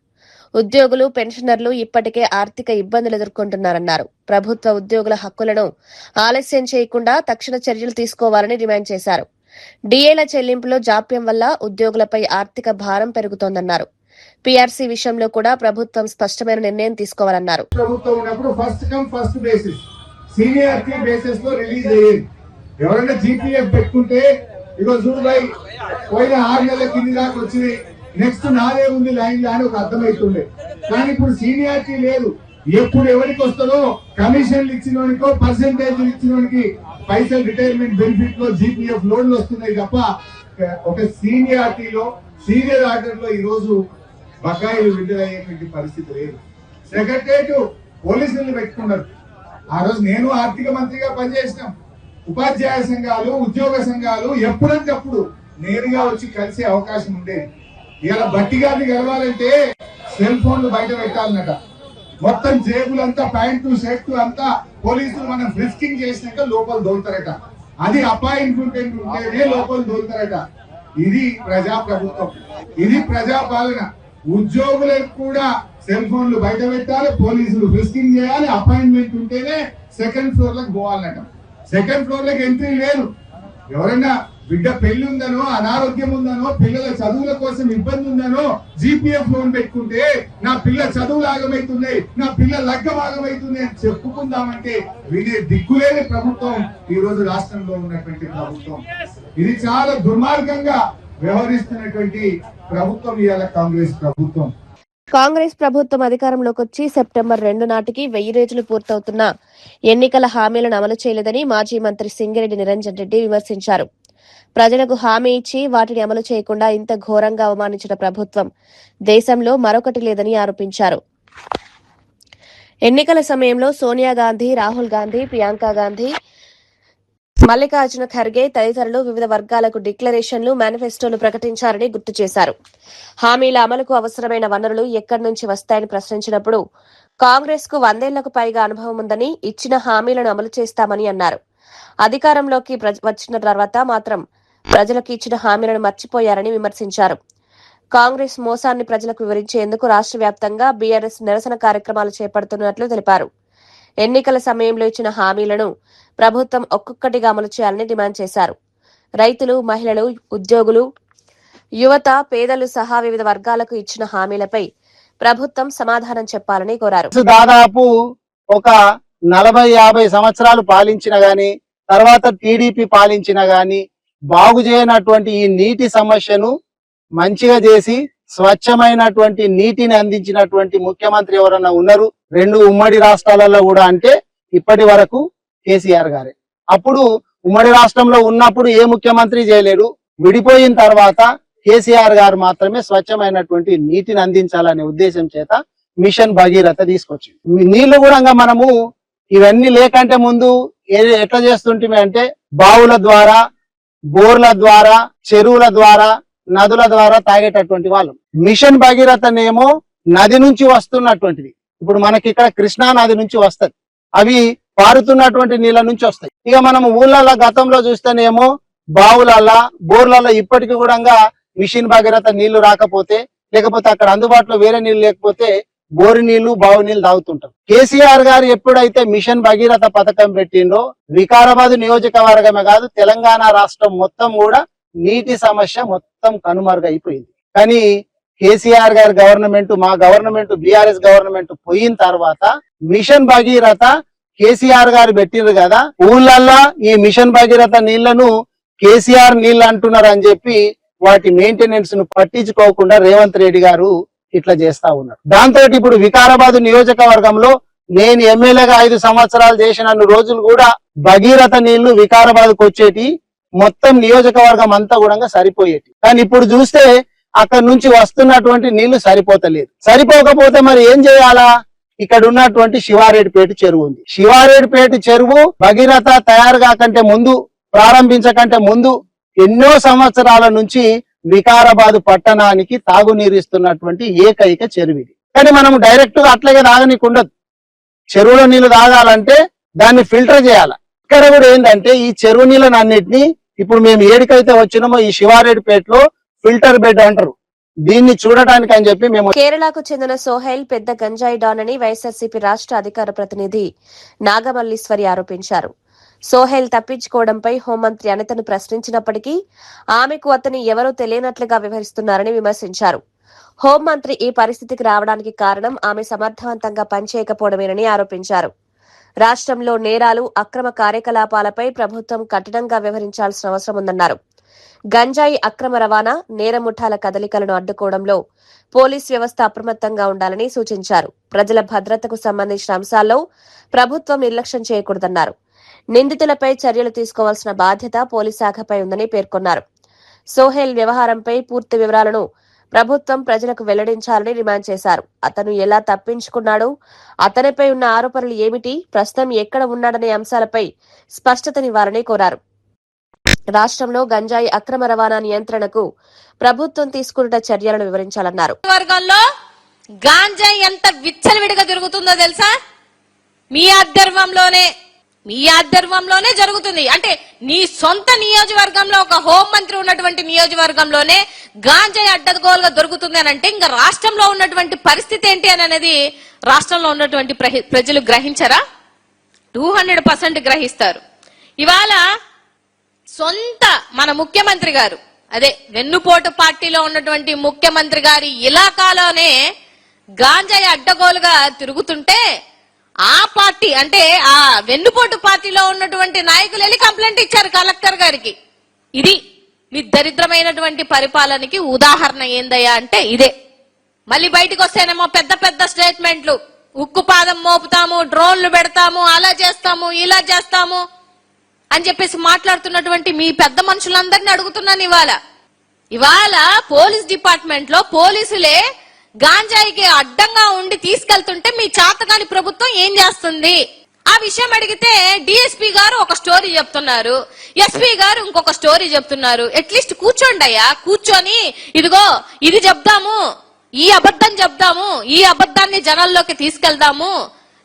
ఉద్యోగులు, పెన్షనర్లు ఇప్పటికే ఆర్థిక ఇబ్బందులు ఎదుర్కొంటున్నారన్నారు. ప్రభుత్వ ఉద్యోగుల హక్కులను ఆలస్యం చేయకుండా తక్షణ చర్యలు తీసుకోవాలని డిమాండ్ చేశారు. డిఏల చెల్లింపులో జాప్యం వల్ల ఉద్యోగులపై ఆర్థిక భారం పెరుగుతోందన్నారు. పీఆర్సీ విషయంలో కూడా ప్రభుత్వం స్పష్టమైన నిర్ణయం తీసుకోవాలన్నారు. ప్రభుత్వం ఉన్నప్పుడు first come first basis, seniority basis లో రిలీజ్ అయ్యేది. ఎవరైనా జీపీఎఫ్ పెట్టుకుంటే ఇగో చూడుబాయి పోయిన 6 నెలల కింది దాకా వచ్చినాయి, నెక్స్ట్ నాదే ఉంది లైన్ లో అని ఒక అర్థమవుతుండే. కానీ ఇప్పుడు సీనియారిటీ లేదు. ఎప్పుడు ఎవరికి వస్తుందో కమిషన్లు ఇచ్చినోనికో పర్సెంటేజ్ ఇచ్చినోనికి పైసలు రిటైర్మెంట్ బెనిఫిట్ లో జీపీఎఫ్ లోన్లు వస్తున్నాయి తప్ప ఒక సీనియారిటీలో సీనియర్ ఆర్డర్ లో ఈ రోజు బకాయిలు విడుదలయ్యేటువంటి పరిస్థితి లేదు. సెక్రటరేట్ పోలీసులను పెట్టుకున్నారు. ఆ రోజు నేను ఆర్థిక మంత్రిగా పనిచేసినాం. ఉపాధ్యాయ సంఘాలు, ఉద్యోగ సంఘాలు ఎప్పుడంటప్పుడు నేరుగా వచ్చి కలిసే అవకాశం ఉండేది. ఇలా బట్టిగాన్ని గెలవాలంటే సెల్ ఫోన్లు బయట పెట్టాలన్నట. మొత్తం జేబులంతా, ప్యాంటు షర్టు అంతా పోలీసులు మనం ఫ్రిస్కింగ్ చేసినాక లోపల దోలుతారట. అది అపాయింట్మెంట్ ఉంటేనే లోపల దోలుతారట. ఇది ప్రజాప్రభుత్వం, ఇది ప్రజాపాలన. ఉద్యోగులకు కూడా సెల్ ఫోన్లు బయట పెట్టాలి, పోలీసులు ఫ్రిస్కింగ్ చేయాలి, అపాయింట్మెంట్ ఉంటేనే సెకండ్ ఫ్లోర్ లకు పోవాలన్నట. సెకండ్ ఫ్లోర్ లకు ఎంట్రీ లేదు. ఎవరైనా బిడ్డ పెళ్లి ఉందనో, అనారోగ్యం ఉందనో, పిల్లల చదువుల కోసం ఇబ్బంది ఉందనో జీపీఎఫ్ లోన్ పెట్టుకుంటే నా పిల్ల చదువులు ఆగమవుతున్నాయి, నా పిల్ల లగ్గం ఆగమవుతుంది అని చెప్పుకుందామంటే వినే దిక్కులేని ప్రభుత్వం ఈ రోజు రాష్ట్రంలో ఉన్నటువంటి ప్రభుత్వం. ఇది చాలా దుర్మార్గంగా వ్యవహరిస్తున్నటువంటి ప్రభుత్వం ఇవాళ కాంగ్రెస్ ప్రభుత్వం. కాంగ్రెస్ ప్రభుత్వం అధికారంలోకి వచ్చి సెప్టెంబర్ 2 నాటికి 1000 రోజులు పూర్తవుతున్న ఎన్నికల హామీలను అమలు చేయలేదని మాజీ మంత్రి సింగిరెడ్డి నిరంజన్ రెడ్డి విమర్శించారు. ప్రజలకు హామీ ఇచ్చి వాటిని అమలు చేయకుండా ఇంత ఘోరంగా అవమానించిన ప్రభుత్వం దేశంలో మరొకటి లేదని ఆరోపించారు. ఎన్నికల సమయంలో సోనియా గాంధీ, రాహుల్ గాంధీ, ప్రియాంక గాంధీ, మల్లికార్జున ఖర్గే తదితరులు వివిధ వర్గాలకు డిక్లరేషన్లు, మేనిఫెస్టోలు ప్రకటించారని గుర్తు చేశారు. హామీల అమలుకు అవసరమైన వనరులు ఎక్కడి నుంచి వస్తాయని ప్రశ్నించినప్పుడు కాంగ్రెస్ కు 100 ఏళ్లకు పైగా అనుభవం ఉందని, ఇచ్చిన హామీలను అమలు చేస్తామని అన్నారు. అధికారంలోకి వచ్చిన తర్వాత మాత్రం ప్రజలకు ఇచ్చిన హామీలను మర్చిపోయారని విమర్శించారు. కాంగ్రెస్ మోసాన్ని ప్రజలకు వివరించేందుకు రాష్ట్ర వ్యాప్తంగా బీఆర్ఎస్ నిరసన కార్యక్రమాలు చేపడుతున్నట్లు తెలిపారు. ఎన్నికల సమయంలో ఇచ్చిన హామీలను ప్రభుత్వం ఒక్కొక్కటిగా అమలు చేయాలని డిమాండ్ చేశారు. రైతులు, మహిళలు, ఉద్యోగులు, యువత, పేదలు సహా వివిధ వర్గాలకు ఇచ్చిన హామీలపై ప్రభుత్వం సమాధానం చెప్పాలని కోరారు. దాదాపు ఒక 40-50 సంవత్సరాలు పాలించిన గాని, తర్వాత టీడీపీ పాలించిన గాని బాగు చేయనటువంటి ఈ నీటి సమస్యను మంచిగా చేసి స్వచ్ఛమైనటువంటి నీటిని అందించినటువంటి ముఖ్యమంత్రి ఎవరన్నా ఉన్నారు 2 ఉమ్మడి రాష్ట్రాలలో కూడా అంటే ఇప్పటి వరకు కేసీఆర్ గారే. అప్పుడు ఉమ్మడి రాష్ట్రంలో ఉన్నప్పుడు ఏ ముఖ్యమంత్రి చేయలేడు. విడిపోయిన తర్వాత కేసీఆర్ గారు మాత్రమే స్వచ్ఛమైనటువంటి నీటిని అందించాలనే ఉద్దేశం చేత మిషన్ భగీరథ తీసుకొచ్చి నీళ్లు కూడా మనము ఇవన్నీ లేకంటే ముందు ఎట్లా చేస్తుంటే అంటే బావుల ద్వారా, బోర్ల ద్వారా, చెరువుల ద్వారా, నదుల ద్వారా తాగేటటువంటి వాళ్ళు. మిషన్ భగీరథనేమో నది నుంచి వస్తున్నటువంటిది. ఇప్పుడు మనకి ఇక్కడ కృష్ణా నది నుంచి వస్తది, అవి పారుతున్నటువంటి నీళ్ళ నుంచి వస్తాయి. ఇక మనం ఊళ్ళల్లో గతంలో చూస్తేనేమో బావులల్లా, బోర్లలో ఇప్పటికీ కూడా మిషన్ భగీరథ నీళ్లు రాకపోతే, లేకపోతే అక్కడ అందుబాటులో వేరే నీళ్లు లేకపోతే బోరు నీళ్లు, బావు నీళ్లు తాగుతుంటాం. కేసీఆర్ గారు ఎప్పుడైతే మిషన్ భగీరథ పథకం పెట్టిండో వికారాబాద్ నియోజకవర్గమే కాదు తెలంగాణ రాష్ట్రం మొత్తం కూడా నీటి సమస్య మొత్తం కనుమరుగైపోయింది. కానీ కేసీఆర్ గారి గవర్నమెంట్, మా గవర్నమెంట్, బీఆర్ఎస్ గవర్నమెంట్ పోయిన తర్వాత మిషన్ భగీరథ కేసీఆర్ గారు పెట్టిండ్రు కదా, ఊళ్ళల్లా ఈ మిషన్ భగీరథ నీళ్లను కేసీఆర్ నీళ్లు అంటున్నారు అని చెప్పి వాటి మెయింటెనెన్స్ ను పట్టించుకోకుండా రేవంత్ రెడ్డి గారు ఇట్లా చేస్తా ఉన్నారు. దాంతో ఇప్పుడు వికారాబాద్ నియోజకవర్గంలో నేను ఎమ్మెల్యేగా 5 సంవత్సరాలు చేసిన రోజులు కూడా భగీరథ నీళ్లు వికారాబాద్కు వచ్చేటి, మొత్తం నియోజకవర్గం అంతా కూడా సరిపోయేటి. కానీ ఇప్పుడు చూస్తే అక్కడ నుంచి వస్తున్నటువంటి నీళ్లు సరిపోతలేదు. సరిపోకపోతే మరి ఏం చేయాలా? ఇక్కడ ఉన్నటువంటి శివారెడ్డిపేట చెరువు ఉంది. శివారెడ్డిపేట చెరువు భగీరథ తయారు కాకంటే ముందు, ప్రారంభించకంటే ముందు ఎన్నో సంవత్సరాల నుంచి వికారాబాద్ పట్టణానికి తాగునీరు ఇస్తున్నటువంటి ఏకైక చెరువు ఇది. కానీ మనం డైరెక్ట్ గా అట్లాగే తాగనీకుండదు. చెరువులో నీళ్లు తాగాలంటే దాన్ని ఫిల్టర్ చేయాలి. ఇక్కడ కూడా ఏంటంటే ఈ చెరువు నీళ్ళని అన్నిటినీ ఇప్పుడు మేము ఏడికైతే వచ్చినామో ఈ శివారెడ్డిపేటలో ఫిల్టర్ బెడ్ అంటారు. దీన్ని చూడటానికి అని చెప్పి మేము. కేరళకు చెందిన సోహెల్ పెద్ద గంజాయి డాన్ అని వైఎస్ఆర్సీపీ రాష్ట్ర అధికార ప్రతినిధి నాగమల్లీశ్వరి ఆరోపించారు. సోహెల్ తప్పించుకోవడంపై హోంమంత్రి అనితను ప్రశ్నించినప్పటికీ ఆమెకు అతని ఎవరూ తెలియనట్లుగా వ్యవహరిస్తున్నారని విమర్శించారు. హోంమంత్రి ఈ పరిస్థితికి రావడానికి కారణం ఆమె సమర్థవంతంగా పనిచేయకపోవడమేనని ఆరోపించారు. రాష్ట్రంలో నేరాలు, అక్రమ కార్యకలాపాలపై ప్రభుత్వం కఠినంగా వ్యవహరించాల్సిన అవసరం ఉందన్నారు. గంజాయి అక్రమ రవాణా, నేరముఠాల కదలికలను అడ్డుకోవడంలో పోలీస్ వ్యవస్థ అప్రమత్తంగా ఉండాలని సూచించారు. ప్రజల భద్రతకు సంబంధించిన అంశాల్లో ప్రభుత్వం నిర్లక్ష్యం చేయకూడదన్నారు. నిందితులపై చర్యలు తీసుకోవాల్సిన బాధ్యత పోలీస్ శాఖపై ఉందని పేర్కొన్నారు. సోహెల్ వ్యవహారంపై పూర్తి వివరాలను ప్రభుత్వం ప్రజలకు వెల్లడించాలని డిమాండ్ చేశారు. అతను ఎలా తప్పించుకున్నాడు, అతనిపై ఉన్న ఆరోపణలు ఏమిటి, ప్రస్తుతం ఎక్కడ ఉన్నాడనే అంశాలపై స్పష్టతనివ్వాలని కోరారు. రాష్ట్రంలో గంజాయి అక్రమ రవాణా నియంత్రణకు ప్రభుత్వం తీసుకుంటున్న చర్యలను వివరించాలన్నారు. వర్గంలో గాంజాయి ఎంత విచ్చలవిడిగా జరుగుతుందో తెలుసా? మీ ఆధ్వర్యంలోనే జరుగుతుంది. అంటే నీ సొంత నియోజకవర్గంలో, ఒక హోంమంత్రి ఉన్నటువంటి నియోజకవర్గంలోనే గాంజాయి అడ్డగోలుగా దొరుకుతుంది అని అంటే ఇంకా రాష్ట్రంలో ఉన్నటువంటి పరిస్థితి ఏంటి అని అనేది రాష్ట్రంలో ఉన్నటువంటి ప్రజలు గ్రహించరా? 200% గ్రహిస్తారు. ఇవాళ సొంత మన ముఖ్యమంత్రి గారు, అదే వెన్నుపోటు పార్టీలో ఉన్నటువంటి ముఖ్యమంత్రి గారి ఇలాకాలోనే గాంజాయి అడ్డగోలుగా తిరుగుతుంటే ఆ పార్టీ అంటే ఆ వెన్నుపోటు పార్టీలో ఉన్నటువంటి నాయకులు వెళ్ళి కంప్లైంట్ ఇచ్చారు కలెక్టర్ గారికి. ఇది మీ దరిద్రమైనటువంటి పరిపాలనకి ఉదాహరణ ఏందయ్యా అంటే ఇదే. మళ్ళీ బయటకు వస్తేనేమో పెద్ద పెద్ద స్టేట్మెంట్లు, ఉక్కు పాదం మోపుతాము, డ్రోన్లు పెడతాము, అలా చేస్తాము, ఇలా చేస్తాము అని చెప్పేసి మాట్లాడుతున్నటువంటి మీ పెద్ద మనుషులందరినీ అడుగుతున్నాను. ఇవాళ పోలీస్ డిపార్ట్మెంట్ లో పోలీసులే గాంజాయికి అడ్డంగా ఉండి తీసుకెళ్తుంటే మీ చాతకాని ప్రభుత్వం ఏం చేస్తుంది? ఆ విషయం అడిగితే డిఎస్పీ గారు ఒక స్టోరీ చెప్తున్నారు, ఎస్పీ గారు ఇంకొక స్టోరీ చెప్తున్నారు. అట్లీస్ట్ కూర్చోండి అయ్యా, కూర్చొని ఇదిగో ఇది చెప్దాము, ఈ అబద్ధం చెప్దాము, ఈ అబద్ధాన్ని జనాల్లోకి తీసుకెళ్దాము,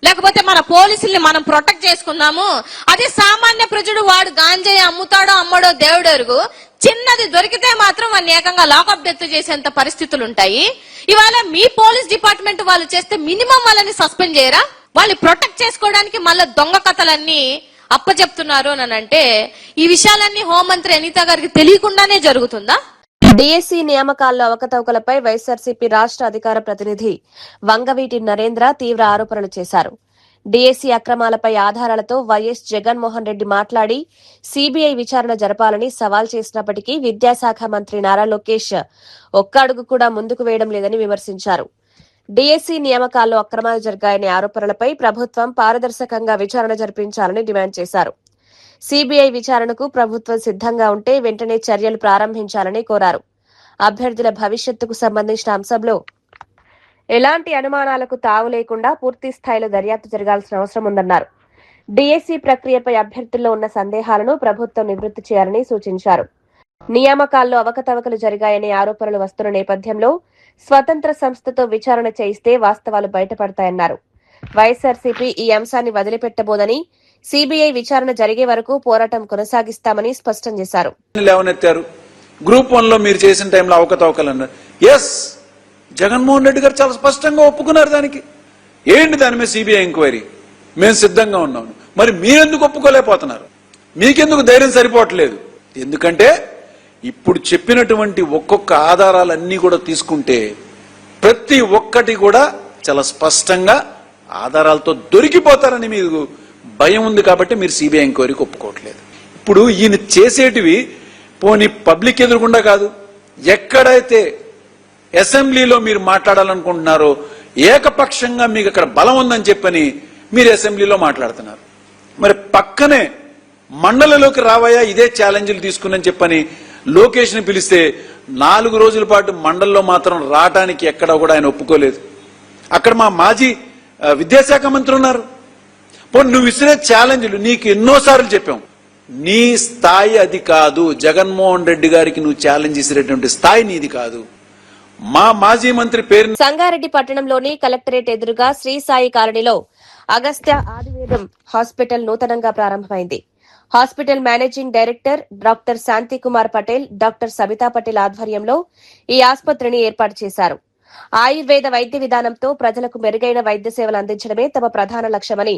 లేకపోతే మన పోలీసుల్ని మనం ప్రొటెక్ట్ చేసుకుందాము. అదే సామాన్య ప్రజలు వాడు గాంజాయి అమ్ముతాడో అమ్మడో దేవుడు ఎరుగు, చిన్నది దొరికితే మాత్రం వాడిని ఏకంగా లాకప్ డెత్ చేసేంత పరిస్థితులు ఉంటాయి. ఇవాళ మీ పోలీస్ డిపార్ట్మెంట్ వాళ్ళు చేస్తే మినిమం వాళ్ళని సస్పెండ్ చేయరా? వాళ్ళు ప్రొటెక్ట్ చేసుకోవడానికి మళ్ళీ దొంగ కథలన్నీ అప్పచెప్తున్నారు అని అంటే ఈ విషయాలన్నీ హోంమంత్రి అనిత గారికి తెలియకుండానే జరుగుతుందా? డిఎస్సీ నియామకాల్లో అవకతవకలపై వైఎస్ఆర్సీపీ రాష్ట్ర అధికార ప్రతినిధి వంగవీటి నరేంద్ర తీవ్ర ఆరోపణలు చేశారు. డిఎస్సీ అక్రమాలపై ఆధారాలతో వైఎస్ జగన్మోహన్ రెడ్డి మాట్లాడి సీబీఐ విచారణ జరపాలని సవాల్ చేసినప్పటికీ విద్యాశాఖ మంత్రి నారా లోకేష్ ఒక్క అడుగు కూడా ముందుకు వేయడం లేదని విమర్శించారు. డిఎస్సీ నియామకాల్లో అక్రమాలు జరిగాయనే ఆరోపణలపై ప్రభుత్వం పారదర్శకంగా విచారణ జరిపించాలని డిమాండ్ చేశారు. సీబీఐ విచారణకు ప్రభుత్వం సిద్ధంగా ఉంటే వెంటనే చర్యలు ప్రారంభించాలని కోరారు. అభ్యర్థుల భవిష్యత్తుకు సంబంధించిన అంశంలో ఎలాంటి అనుమానాలకు తావు లేకుండా పూర్తి స్థాయిలో దర్యాప్తు జరగాల్సిన అవసరం ఉందన్నారు. డిఎస్సీ ప్రక్రియపై అభ్యర్థుల్లో ఉన్న సందేహాలను ప్రభుత్వం నివృత్తి చేయాలని సూచించారు. నియామకాల్లో అవకతవకలు జరిగాయనే ఆరోపణలు వస్తున్న నేపథ్యంలో స్వతంత్ర సంస్థతో విచారణ చేయిస్తే వాస్తవాలు బయటపడతాయన్నారు. వైఎస్ఆర్సీపీ ఈ అంశాన్ని వదిలిపెట్టబోదని, సీబీఐ విచారణ జరిగే వరకు పోరాటం కొనసాగిస్తామని స్పష్టం చేశారు. లేవనెత్తారు. గ్రూప్ 1 లో మీరు చేసిన టైంలో అవకతవకలు అన్నారు. ఎస్, జగన్మోహన్ రెడ్డి గారు చాలా స్పష్టంగా ఒప్పుకున్నారు. దానికి ఏంటి దాని మీద సిబిఐ ఎంక్వైరీ మేము సిద్ధంగా ఉన్నాం. మరి మీరెందుకు ఒప్పుకోలేకపోతున్నారు? మీకెందుకు ధైర్యం సరిపోవట్లేదు? ఎందుకంటే ఇప్పుడు చెప్పినటువంటి ఒక్కొక్క ఆధారాలన్నీ కూడా తీసుకుంటే ప్రతి ఒక్కటి కూడా చాలా స్పష్టంగా ఆధారాలతో దొరికిపోతారని మీకు భయం ఉంది కాబట్టి మీరు సిబిఐ ఎంక్వైరీకి ఒప్పుకోవట్లేదు. ఇప్పుడు ఈయన చేసేటివి పోనీ పబ్లిక్ ఎదురుకుండా కాదు, ఎక్కడైతే అసెంబ్లీలో మీరు మాట్లాడాలనుకుంటున్నారో ఏకపక్షంగా మీకు అక్కడ బలం ఉందని చెప్పని మీరు అసెంబ్లీలో మాట్లాడుతున్నారు. మరి పక్కనే మండలిలోకి రావయ్యా ఇదే ఛాలెంజ్లు తీసుకుని చెప్పని లోకేష్ ని పిలిస్తే 4 రోజుల పాటు మండలిలో మాత్రం రావడానికి ఎక్కడా కూడా ఆయన ఒప్పుకోలేదు. అక్కడ మా మాజీ విద్యాశాఖ మంత్రి ఉన్నారు. పోనీ నువ్వు ఇచ్చిన ఛాలెంజ్లు నీకు ఎన్నోసార్లు చెప్పాం, నీ స్థాయి అది కాదు. జగన్మోహన్ రెడ్డి గారికి నువ్వు ఛాలెంజ్ ఇచ్చినటువంటి స్థాయి నీది కాదు. మా మాజీ మంత్రి పేరు సంగారెడ్డి పట్టణంలోని కలెక్టరేట్ ఎదురుగా శ్రీ సాయి కాలనీలో అగస్త్య ఆదివేదం హాస్పిటల్ నూతనంగా ప్రారంభమైంది. హాస్పిటల్ మేనేజింగ్ డైరెక్టర్ డాక్టర్ శాంతి కుమార్ పటేల్, డాక్టర్ సబితా పటేల్ ఆధ్వర్యంలో ఈ ఆసుపత్రిని ఏర్పాటు చేశారు. ఆయుర్వేద వైద్య విధానంతో ప్రజలకు మెరుగైన వైద్య సేవలు అందించడమే తమ ప్రధాన లక్ష్యమని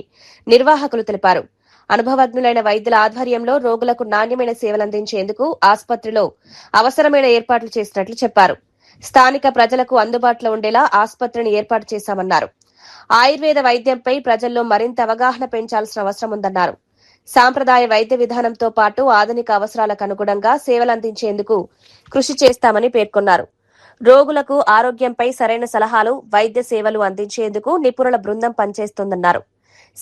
నిర్వాహకులు తెలిపారు. అనుభవజ్ఞులైన వైద్యుల ఆధ్వర్యంలో రోగులకు నాణ్యమైన సేవలు అందించేందుకు ఆసుపత్రిలో అవసరమైన ఏర్పాట్లు చేసినట్లు చెప్పారు. స్థానిక ప్రజలకు అందుబాటులో ఉండేలా ఆసుపత్రిని ఏర్పాటు చేశామన్నారు. ఆయుర్వేద వైద్యంపై ప్రజల్లో మరింత అవగాహన పెంచాల్సిన అవసరం ఉందన్నారు. సాంప్రదాయ వైద్య విధానంతో పాటు ఆధునిక అవసరాలకు అనుగుణంగా సేవలు అందించేందుకు కృషి చేస్తామని పేర్కొన్నారు. రోగులకు ఆరోగ్యంపై సరైన సలహాలు, వైద్య సేవలు అందించేందుకు నిపుణుల బృందం పనిచేస్తోందన్నారు.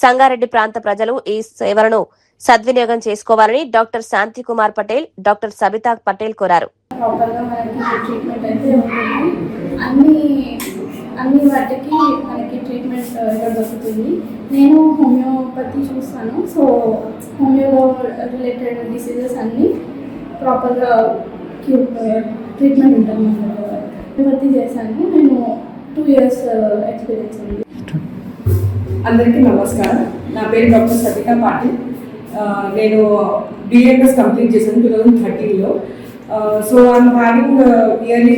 సంగారెడ్డి ప్రాంత ప్రజలు ఈ సేవలను సద్వినియోగం చేసుకోవాలని డాక్టర్ శాంతి కుమార్ పటేల్, డాక్టర్ సబితా పటేల్ కోరారు. అన్ని వాటికి మనకి ట్రీట్మెంట్ ఇక్కడ దొరుకుతుంది. నేను హోమియోపతి చూస్తాను. సో హోమియోలో రిలేటెడ్ డిసీజెస్ అన్నీ ప్రాపర్గా ట్రీట్మెంట్ ఉంటుంది. హోమియోపతి చేశాను. నేను 2 years ఎక్స్పీరియన్స్ ఉంది. అందరికీ నమస్కారం. నా పేరు డాక్టర్ సబితా పాటిల్. నేను BMS కంప్లీట్ చేశాను 2013లో. So I'm having nearly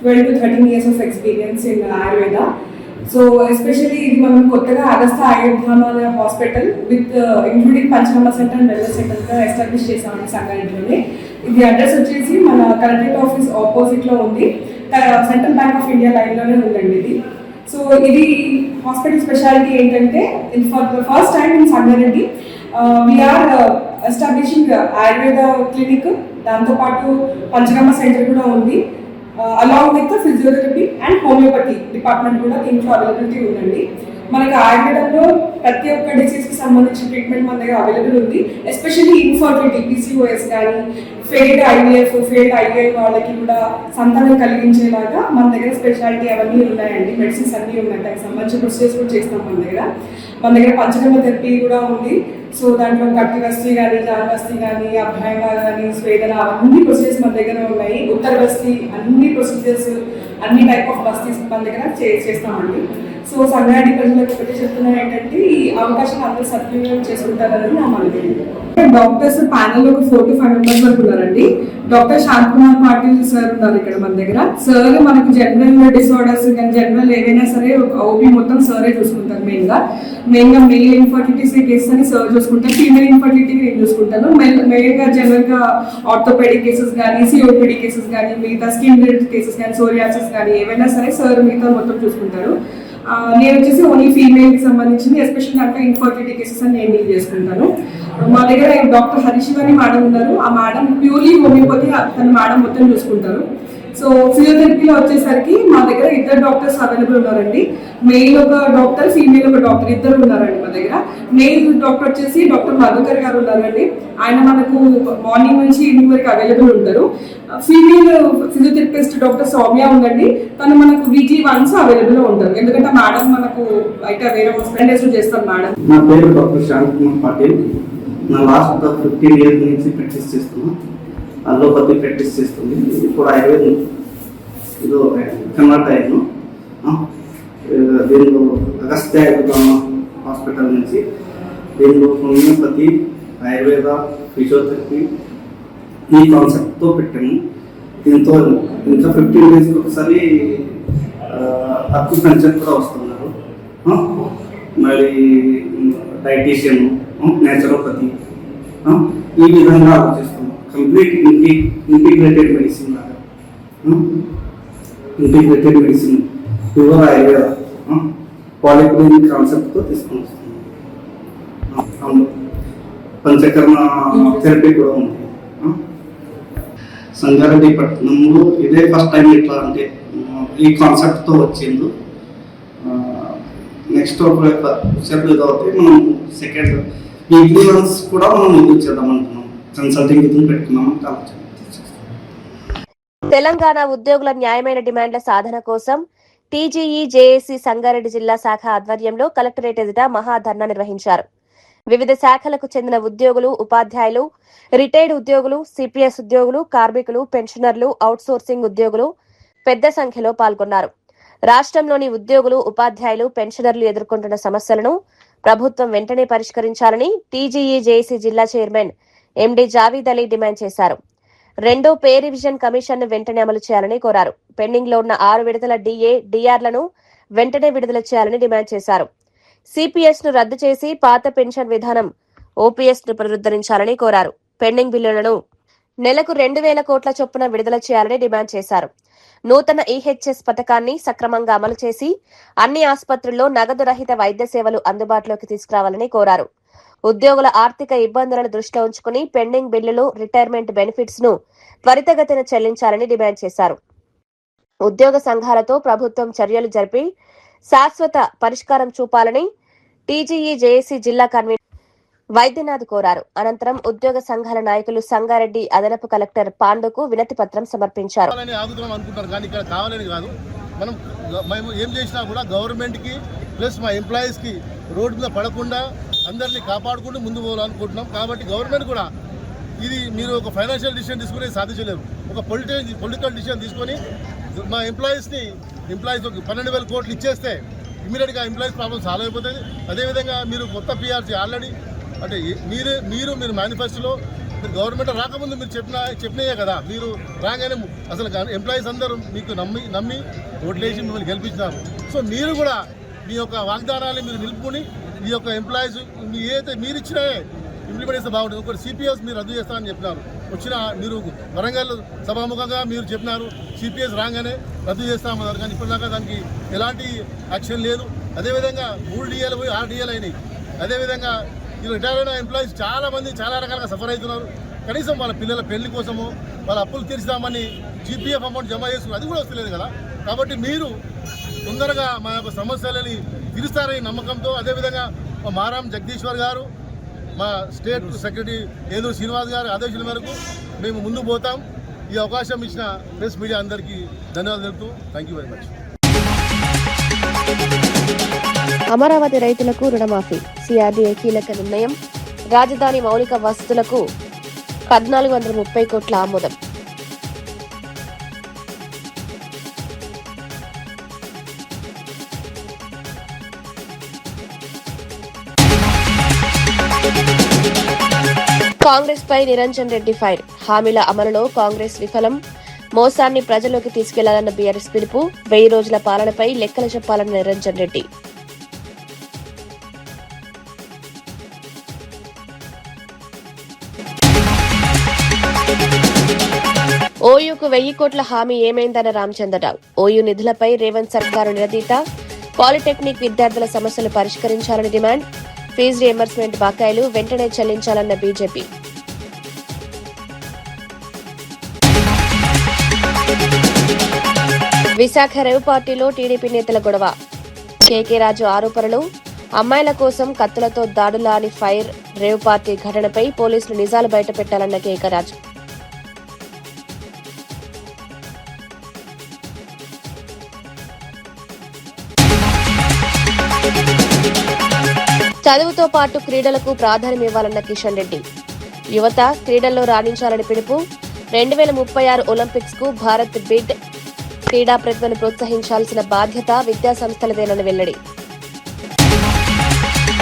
12 to 13 years of experience in Ayurveda. So especially ఇది మనం కొత్తగా అగస్తా ఆయుర్ధామాల హాస్పిటల్ విత్ ఇంక్లూడింగ్ పంచనామా సెంటర్ అండ్ వెల్నెస్ సెంటర్గా ఎస్టాబ్లిష్ చేసామని సంగారెడ్డిలోనే. ఇది అడ్రస్ వచ్చేసి మన కలెక్టరేట్ ఆఫీస్ ఆపోజిట్లో ఉంది, సెంట్రల్ బ్యాంక్ ఆఫ్ ఇండియా లైన్లోనే ఉందండి ఇది. సో ఇది హాస్పిటల్ స్పెషాలిటీ ఏంటంటే for the first time in Sangareddy we're establishing Ayurveda clinic, దాంతోపాటు పంచనామా సెంటర్ కూడా ఉంది. Along with physiotherapy and homeopathy department కూడా దీంట్లో అవైలబిలిటీ ఉందండి. మనకి ఆయుర్వేదంలో ప్రతి ఒక్క డిసీజ్కి సంబంధించిన ట్రీట్మెంట్ మన దగ్గర అవైలబుల్ ఉంది. ఎస్పెషల్లీ ఇన్ఫర్టిలిటీ, PCOS కానీ ఫెయిల్డ్ IVF, ఫెయిల్డ్ IVI వాళ్ళకి కూడా సంతానం కలిగించేలాగా మన దగ్గర స్పెషాలిటీ అవన్నీ ఉన్నాయండి. మెడిసిన్స్ అన్నీ ఉన్నాయి, దానికి సంబంధించిన ప్రొసీజర్స్ కూడా చేస్తాం మన దగ్గర. మన దగ్గర పంచకర్మ థెరపీ కూడా ఉంది. సో దాంట్లో గట్టి వస్తీ కానీ, జాన్ వస్తీ కానీ, అభ్యంగా కానీ, స్వేదన అవన్నీ ప్రొసీజర్స్ మన దగ్గర ఉన్నాయి. ఉత్తర వస్తీ అన్ని ప్రొసీజర్స్, అన్ని టైప్ ఆఫ్ వస్తీస్ మన దగ్గర చేస్తామండి. సో సంగారెడ్డి ప్రజలకు ఒకటి చెప్తున్నారు ఏంటంటే ఈ అవకాశం అందరూ సద్వినియోగం చేసుకుంటారని నా మనవి. డాక్టర్స్ ప్యానల్ ఒక 4 to 5 మెంబర్స్ వరకు ఉన్నారండి. డాక్టర్ శాంత్ కుమార్ పాటిల్ సార్ ఉన్నారు ఇక్కడ మన దగ్గర. సార్ మనకు జనరల్ డిసార్డర్స్ కానీ జనరల్ ఏవైనా సరే ఓపీ మొత్తం సారే చూసుకుంటారు. మెయిన్గా మెయిల్ ఇన్ఫర్టిలిటీ కేసెస్ అని సార్ చూసుకుంటారు, ఫీమేల్ ఇన్ఫర్టిలిటీ నేను చూసుకుంటాను. మెయిన్గా జనరల్గా ఆర్థోపెడిక్ కేసెస్ కానీ, COPD కేసెస్ కానీ, మిగతా స్కిన్ రిలేటెడ్ కేసెస్ కానీ, సోరియాసిస్ కానీ ఏవైనా సరే సార్ మిగతా మొత్తం చూసుకుంటారు. నేను వచ్చేసి ఓన్లీ ఫీమేల్కి సంబంధించింది, ఎస్పెషల్ దాంట్లో ఇన్ఫర్టిలిటీ కేసెస్ అని నేను డీల్ చేసుకుంటాను. మా దగ్గర డాక్టర్ హరిశివాని మేడం ఉన్నారు. ఆ మేడం ప్యూర్లీ హోమియోపతి, తన మేడం మొత్తం చూసుకుంటారు. సో ఫిజియోథెరపీలో వచ్చేసరికి మా దగ్గర 2 డాక్టర్స్ అవైలబుల్ ఉన్నారండి. మెయిల్ ఒక డాక్టర్, ఫీమేల్ ఒక డాక్టర్, 2 ఉన్నారండి మా దగ్గర. మెయిల్ డాక్టర్ వచ్చేసి డాక్టర్ మధుకర్ గారు ఉన్నారండి. ఆయన మనకు మార్నింగ్ నుంచి ఈవినింగ్ వరకు అవైలబుల్ ఉంటారు. ఫీమేల్ ఫిజియోథెరపిస్ట్ డాక్టర్ సౌమ్య ఉందండి, తను మనకు వీక్లీ వన్స్ అవైలబుల్ ఉంటారు. ఎందుకంటే మేడం మనకు బయట వేరే హాస్పిటల్స్ చేస్తాం మేడం. నా పేరు డాక్టర్ శాంత్ కుమార్ పాటిల్. నా లాస్ట్ 15 years నుంచి ప్రాక్టీస్ చేస్తున్నాను. అల్లోపతి ప్రాక్టీస్ చేస్తుంది. ఇప్పుడు ఆయుర్వేదం ఇదో కన్వర్ట్ అయ్యాను. దీనిలో అగస్త్య ఆయుర్వేద హాస్పిటల్ నుంచి దీనిలో హోమియోపతి, ఆయుర్వేద, ఫిజియోథెరపీ ఈ కాన్సెప్ట్తో పెట్టాము. దీంతో ఇంకా 15 days ఒకసారి అక్యుపంక్చర్ కూడా వస్తున్నారు. మరి డైటీషియన్, నేచురోపతి ఈ విధంగా ఆలోచిస్తున్నాం. కంప్లీట్ ఇంటిగ్రేటెడ్ మెడిసిన్ లాగా, integrated medicine pure Ayurveda polyclinic కాన్సెప్ట్తో తీసుకొని వస్తున్నాం. పంచకర్మ థెరపీ కూడా ఉంది. సంగారెడ్డి పట్టణంలో ఇదే ఫస్ట్ టైం ఇట్లా అంటే ఈ కాన్సెప్ట్తో వచ్చింది. నెక్స్ట్ సెటిల్ అవుతే మనం సెకండ్ వీక్లీ వన్స్ కూడా మనం ఇది చేద్దాం అంటున్నాం. కన్సల్టింగ్ ఇది పెట్టుకున్నాం. తెలంగాణ ఉద్యోగుల న్యాయమైన డిమాండ్ల సాధన కోసం TGE JAC సంగారెడ్డి జిల్లా శాఖ ఆధ్వర్యంలో కలెక్టరేట్ ఎదుట మహాధర్నా నిర్వహించారు. వివిధ శాఖలకు చెందిన ఉద్యోగులు, ఉపాధ్యాయులు, రిటైర్డ్ ఉద్యోగులు, CPS ఉద్యోగులు, కార్మికులు, పెన్షనర్లు, అవుట్సోర్సింగ్ ఉద్యోగులు పెద్ద సంఖ్యలో పాల్గొన్నారు. రాష్ట్రంలోని ఉద్యోగులు, ఉపాధ్యాయులు, పెన్షనర్లు ఎదుర్కొంటున్న సమస్యలను ప్రభుత్వం వెంటనే పరిష్కరించాలని TGE JAC జిల్లా చైర్మన్ MD జావీద్ అలీ డిమాండ్ చేశారు. 2వ పే రివిజన్ కమిషన్ ను వెంటనే అమలు చేయాలని కోరారు. పెండింగ్ లో ఉన్న 6 విడతల DA, DRలను వెంటనే విడుదల చేయాలని డిమాండ్ చేశారు. CPS ను రద్దు చేసి పాత పెన్షన్ విధానం OPS ను పునరుద్ధరించాలని కోరారు. పెండింగ్ బిల్లులను నెలకు 2,000 కోట్ల చొప్పున విడుదల చేయాలని డిమాండ్ చేశారు. నూతన EHS పథకాన్ని సక్రమంగా అమలు చేసి అన్ని ఆసుపత్రుల్లో నగదు రహిత వైద్య సేవలు అందుబాటులోకి తీసుకురావాలని కోరారు. ఉద్యోగుల ఆర్థిక ఇబ్బందులను దృష్టిలో ఉంచుకుని పెండింగ్ బిల్లులు, రిటైర్మెంట్ బెనిఫిట్స్ ను త్వరితగతిన చెల్లించాలని డిమాండ్ చేశారు. ఉద్యోగ సంఘాలతో ప్రభుత్వం చర్యలు జరిపి శాశ్వత పరిష్కారం చూపాలని TGE JAC జిల్లా కన్వీనర్ వైద్యనాథ్ కోరారు. అనంతరం ఉద్యోగ సంఘాల నాయకులు సంగారెడ్డి అదనపు కలెక్టర్ పాండుకు వినతి పత్రం సమర్పించారు. మేము ఏం చేసినా కూడా గవర్నమెంట్కి ప్లస్ మా ఎంప్లాయీస్కి రోడ్డు మీద పడకుండా అందరినీ కాపాడుకుంటూ ముందు పోవాలనుకుంటున్నాం. కాబట్టి గవర్నమెంట్ కూడా ఇది మీరు ఒక ఫైనాన్షియల్ డిసిషన్ తీసుకుని సాధించలేరు. ఒక పొలిటికల్ డిసిషన్ తీసుకొని మా ఎంప్లాయీస్ 12,000 కోట్లు ఇచ్చేస్తే ఇమీడియట్గా ఎంప్లాయీస్ ప్రాబ్లమ్ సాల్వ్ అయిపోతుంది. అదేవిధంగా మీరు కొత్త PRC ఆల్రెడీ అంటే మీరు మేనిఫెస్టోలో మీరు గవర్నమెంట్ రాకముందు మీరు చెప్పినాయే కదా. మీరు రాగానే అసలు ఎంప్లాయీస్ అందరూ మీకు నమ్మి ఓట్లేసి మిమ్మల్ని గెలిపించినారు. సో మీరు కూడా మీ యొక్క వాగ్దానాన్ని మీరు నిలుపుకుని ఈ యొక్క ఎంప్లాయీస్ ఏదైతే మీరు ఇచ్చినా ఇంప్లిమెంట్ చేస్తే బాగుంటుంది. ఒకటి సిపిఎస్ మీరు రద్దు చేస్తారని చెప్పినారు, వచ్చిన మీరు వరంగల్ సభాముఖంగా మీరు చెప్పినారు సిపిఎస్ రాగానే రద్దు చేస్తామన్నారు, కానీ ఇప్పటిదాకా దానికి ఎలాంటి యాక్షన్ లేదు. అదేవిధంగా 3 DL పోయి 6 DL అయినాయి. అదేవిధంగా ఈ రిటైర్ అయిన ఎంప్లాయీస్ చాలామంది చాలా రకాలుగా సఫర్ అవుతున్నారు. కనీసం వాళ్ళ పిల్లల పెళ్లి కోసము వాళ్ళ అప్పులు తీర్చుదామని జీపీఎఫ్ అమౌంట్ జమ చేసుకున్నారు, అది కూడా వస్తలేదు కదా. కాబట్టి మీరు తొందరగా మా యొక్క సమస్యలని తీరుస్తారని నమ్మకంతో, అదేవిధంగా మా మారాం జగదీశ్వర్ గారు, మా స్టేట్ సెక్రటరీ ఏదూరు శ్రీనివాస్ గారి ఆదేశాల మేరకు మేము ముందుకు పోతాం. ఈ అవకాశం ఇచ్చిన ప్రెస్ మీడియా అందరికీ ధన్యవాదాలు తెలుపుతూ thank you very much. Amaravati రైతులకు రుణమాఫీ, సిఆర్డీఏ కీలక నిర్ణయం. రాజధాని మౌలిక వసతులకు 1430 కోట్ల ఆమోదం. కాంగ్రెస్ పై నిరంజన్ రెడ్డి ఫైర్, హామీల అమలులో కాంగ్రెస్ విఫలం, మోసాన్ని ప్రజల్లోకి తీసుకెళ్లాలన్న బీఆర్ఎస్ పిలుపు, 1000 రోజుల పాలనపై లెక్కలు చెప్పాలన్న నిరంజన్ రెడ్డి. ఓయూకు 1000 కోట్ల హామీ ఏమైందన్న రామచంద్రరావు, ఓయూ నిధులపై రేవంత్ సర్కారు నిలదీత, పాలిటెక్నిక్ విద్యార్థుల సమస్యలు పరిష్కరించాలని డిమాండ్, ఫీజు రియంబర్స్మెంట్ బకాయిలు వెంటనే చెల్లించాలన్న బీజేపీ. విశాఖ రేవ్ పార్టీలో టీడీపీ నేతల గొడవ, కేకే రాజు ఆరోపణలు, అమ్మాయిల కోసం కత్తులతో దాడులా అని ఫైర్, రేవ్ పార్టీ ఘటనపై పోలీసులు నిజాలు బయటపెట్టాలన్న కేకే రాజు. చదువుతో పాటు క్రీడలకు ప్రాధాన్యమివ్వాలన్న కిషన్ రెడ్డి, యువత క్రీడల్లో రాణించాలని పిలుపు, 2036 ఒలింపిక్స్ కు భారత్ బిడ్, క్రీడా ప్రతిభను ప్రోత్సహించాల్సిన బాధ్యత విద్యాసంస్థలదేనని వెల్లడి.